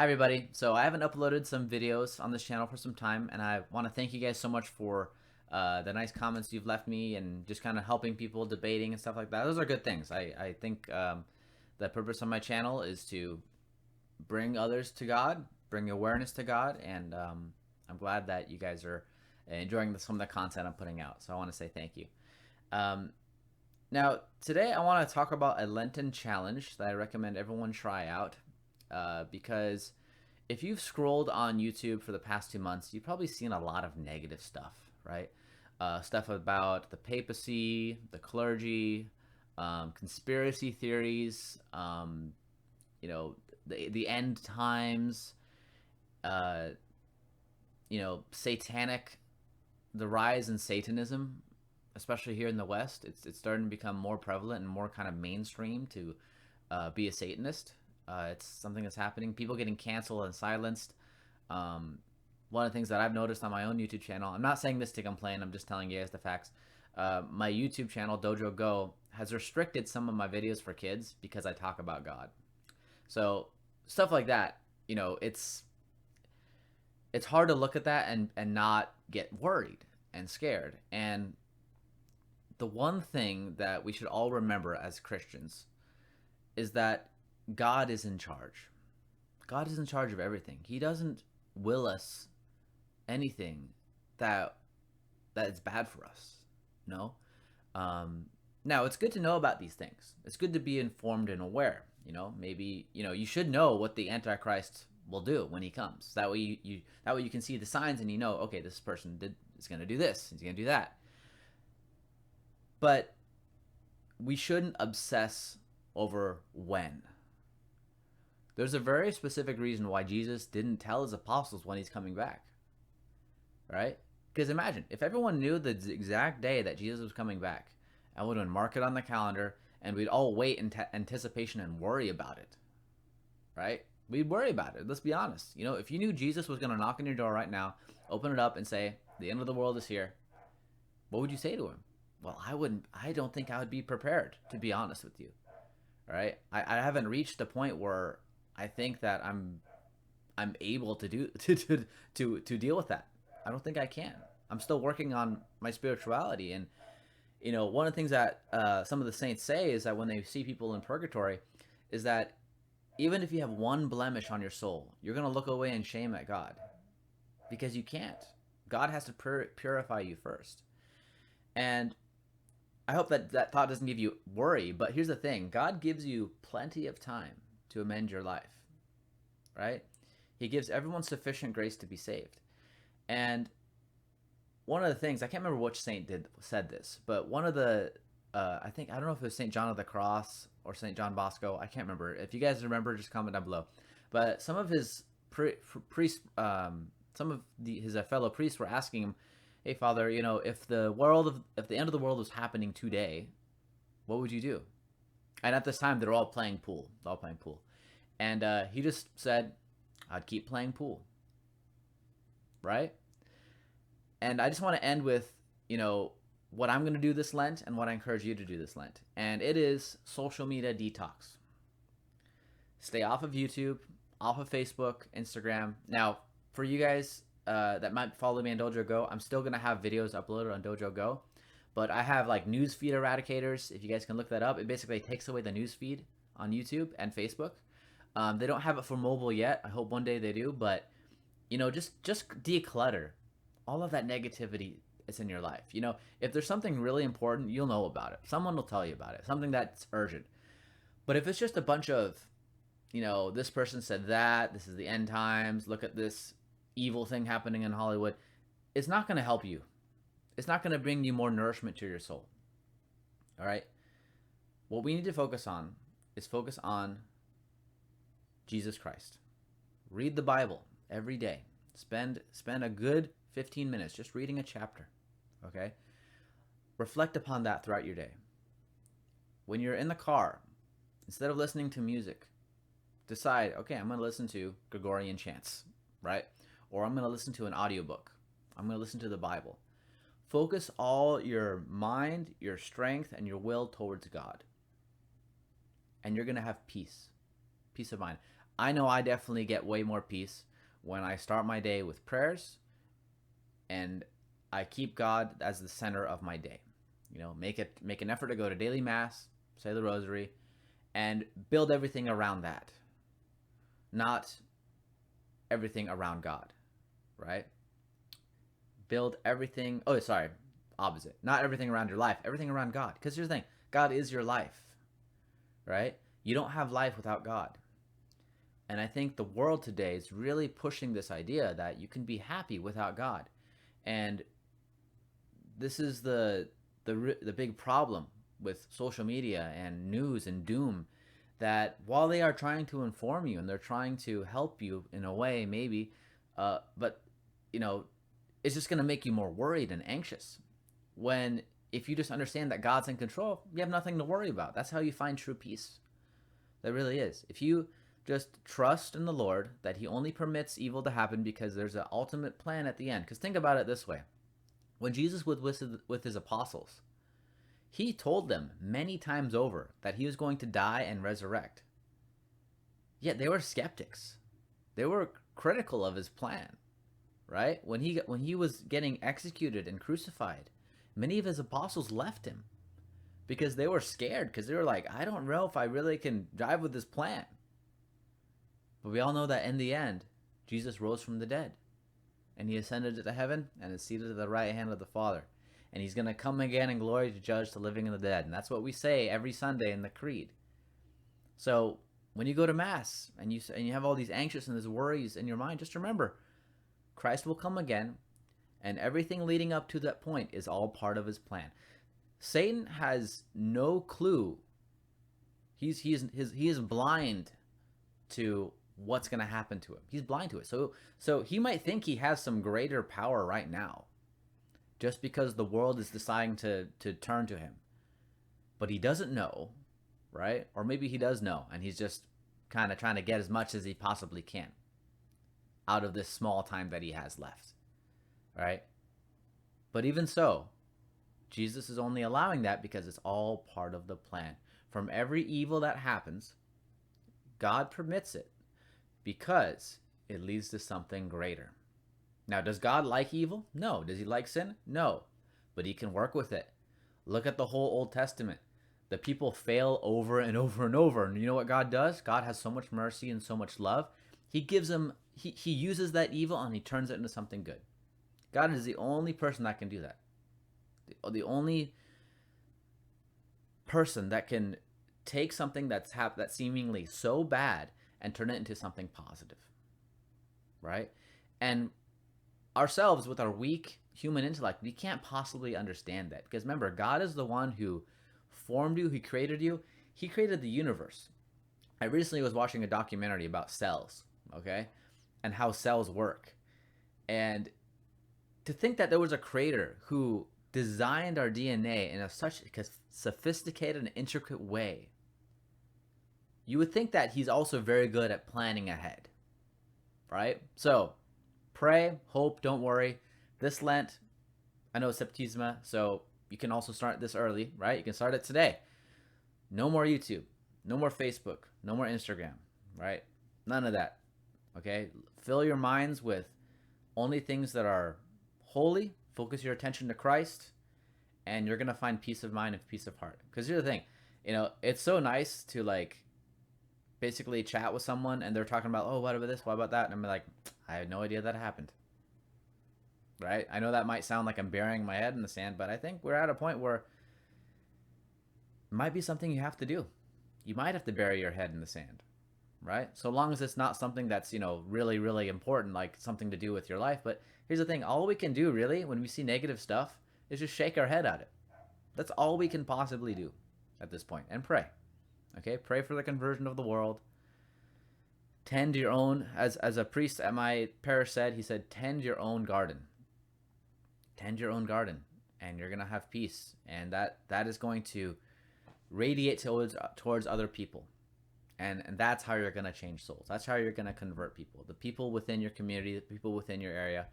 Hi everybody. So I haven't uploaded some videos on this channel for some time, and I want to thank you guys so much for the nice comments you've left me and just kind of helping people, debating and stuff like that. Those are good things. I think the purpose of my channel is to bring others to God, bring awareness to God, and I'm glad that you guys are enjoying some of the content I'm putting out. So I want to say thank you. Um, Now, today I want to talk about a Lenten challenge that I recommend everyone try out because if you've scrolled on YouTube for the past 2 months, you've probably seen a lot of negative stuff, right? Stuff about the papacy, the clergy, conspiracy theories, you know, the end times, uh, satanic, the rise in Satanism, especially here in the West. It's starting to become more prevalent and more kind of mainstream to be a Satanist. It's something that's happening. People getting canceled and silenced. Um, One of the things that I've noticed on my own YouTube channel, I'm not saying this to complain, I'm just telling you guys the facts. My YouTube channel, Dojo Go, has restricted some of my videos for kids because I talk about God. So stuff like that, it's hard to look at that and not get worried and scared. And the one thing that we should all remember as Christians is that God is in charge. God is in charge of everything. He doesn't will us anything that is bad for us. No. Now it's good to know about these things. It's good to be informed and aware. Maybe you should know what the Antichrist will do when he comes. That way you can see the signs and okay, this person is going to do this. He's going to do that. But we shouldn't obsess over when. There's a very specific reason why Jesus didn't tell his apostles when he's coming back. Right? Because imagine, if everyone knew the exact day that Jesus was coming back, I would mark it on the calendar, and we'd all wait in anticipation and worry about it. Right? We'd worry about it. Let's be honest. If you knew Jesus was going to knock on your door right now, open it up and say, the end of the world is here, what would you say to him? Well, I don't think I would be prepared, to be honest with you. All right? I haven't reached the point where I think that I'm able to do to deal with that. I don't think I can. I'm still working on my spirituality, and one of the things that some of the saints say is that when they see people in purgatory, is that even if you have one blemish on your soul, you're going to look away in shame at God, because you can't. God has to purify you first. And I hope that thought doesn't give you worry, but here's the thing. God gives you plenty of time to amend your life, right? He gives everyone sufficient grace to be saved. And one of the things, I can't remember which saint said this, but one of the, I don't know if it was St. John of the Cross or St. John Bosco. I can't remember. If you guys remember, just comment down below. But some of his priests, some of his fellow priests were asking him, hey, Father, if the end of the world was happening today, what would you do? And at this time, they're all playing pool. And he just said, I'd keep playing pool. Right? And I just want to end with, what I'm going to do this Lent and what I encourage you to do this Lent. And it is social media detox. Stay off of YouTube, off of Facebook, Instagram. Now, for you guys that might follow me on Dojo Go, I'm still going to have videos uploaded on Dojo Go. But I have like newsfeed eradicators. If you guys can look that up, it basically takes away the newsfeed on YouTube and Facebook. They don't have it for mobile yet. I hope one day they do. But, just declutter all of that negativity is in your life. If there's something really important, you'll know about it. Someone will tell you about it. Something that's urgent. But if it's just a bunch of, this person said that, this is the end times, look at this evil thing happening in Hollywood, it's not going to help you. It's not going to bring you more nourishment to your soul. All right? What we need to focus on is focus on Jesus Christ. Read the Bible every day. Spend a good 15 minutes just reading a chapter. Okay? Reflect upon that throughout your day. When you're in the car, instead of listening to music, decide, okay, I'm going to listen to Gregorian chants, right? Or I'm going to listen to an audiobook. I'm going to listen to the Bible. Focus all your mind, your strength, and your will towards God. And you're going to have peace of mind. I know I definitely get way more peace when I start my day with prayers and I keep God as the center of my day. Make an effort to go to daily mass, say the rosary, and build everything around that, not everything around God, right? Build everything. Oh, sorry, opposite. Not everything around your life, everything around God. Because here's the thing: God is your life, right? You don't have life without God. And I think the world today is really pushing this idea that you can be happy without God. And this is the big problem with social media and news and doom, that while they are trying to inform you and they're trying to help you in a way, maybe, but you know, it's just going to make you more worried and anxious. When if you just understand that God's in control, you have nothing to worry about. That's how you find true peace. That really is. If you just trust in the Lord that He only permits evil to happen because there's an ultimate plan at the end. Because think about it this way: when Jesus was with His apostles, He told them many times over that He was going to die and resurrect. Yet they were skeptics. They were critical of His plan, right? When he was getting executed and crucified, many of His apostles left Him because they were scared, because they were like, I don't know if I really can drive with this plan. But we all know that in the end, Jesus rose from the dead, and He ascended to heaven and is seated at the right hand of the Father. And He's going to come again in glory to judge the living and the dead. And that's what we say every Sunday in the Creed. So when you go to Mass and you have all these anxious and these worries in your mind, just remember, Christ will come again, and everything leading up to that point is all part of His plan. Satan has no clue. He is blind to what's going to happen to him. He's blind to it. So he might think he has some greater power right now, just because the world is deciding to turn to him. But he doesn't know, right? Or maybe he does know, and he's just kind of trying to get as much as he possibly can out of this small time that he has left, right? But even so, Jesus is only allowing that because it's all part of the plan. From every evil that happens, God permits it because it leads to something greater. Now, does God like evil? No. Does He like sin? No. But He can work with it. Look at the whole Old Testament. The people fail over and over and over. And you know what God does? God has so much mercy and so much love. He gives them, he uses that evil and He turns it into something good. God is the only person that can do that. The only person that can take something that's seemingly so bad and turn it into something positive, right? And ourselves, with our weak human intellect, we can't possibly understand that, because remember, God is the one who formed you. He created you. He created the universe. I recently was watching a documentary about cells, okay, and how cells work. And to think that there was a creator who designed our DNA in such a sophisticated and intricate way, you would think that He's also very good at planning ahead, right? So pray, hope, don't worry. This Lent, I know it's Septisma, so you can also start this early, right? You can start it today. No more YouTube, no more Facebook, no more Instagram, right? None of that, okay? Fill your minds with only things that are holy. Focus your attention to Christ, and you're going to find peace of mind and peace of heart. Because here's the thing, it's so nice to basically chat with someone and they're talking about, oh, what about this? What about that? And I'm like, I had no idea that happened. Right? I know that might sound like I'm burying my head in the sand, but I think we're at a point where it might be something you have to do. You might have to bury your head in the sand, right? So long as it's not something that's, really, really important, like something to do with your life. But here's the thing, all we can do really when we see negative stuff is just shake our head at it. That's all we can possibly do at this point, and pray. Okay, pray for the conversion of the world. Tend your own, as a priest at my parish said, he said, tend your own garden. Tend your own garden, and you're going to have peace. And that is going to radiate towards other people. And that's how you're going to change souls. That's how you're going to convert people. The people within your community, the people within your area.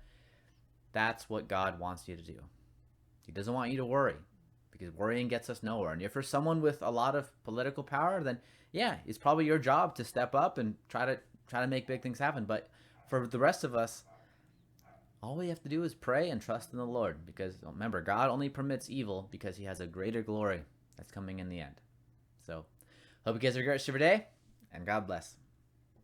That's what God wants you to do. He doesn't want you to worry, because worrying gets us nowhere. And if you're someone with a lot of political power, then yeah, it's probably your job to step up and try to try to make big things happen. But for the rest of us, all we have to do is pray and trust in the Lord, because remember, God only permits evil because he has a greater glory that's coming in the end. So hope you guys have a great rest of your day, and God bless.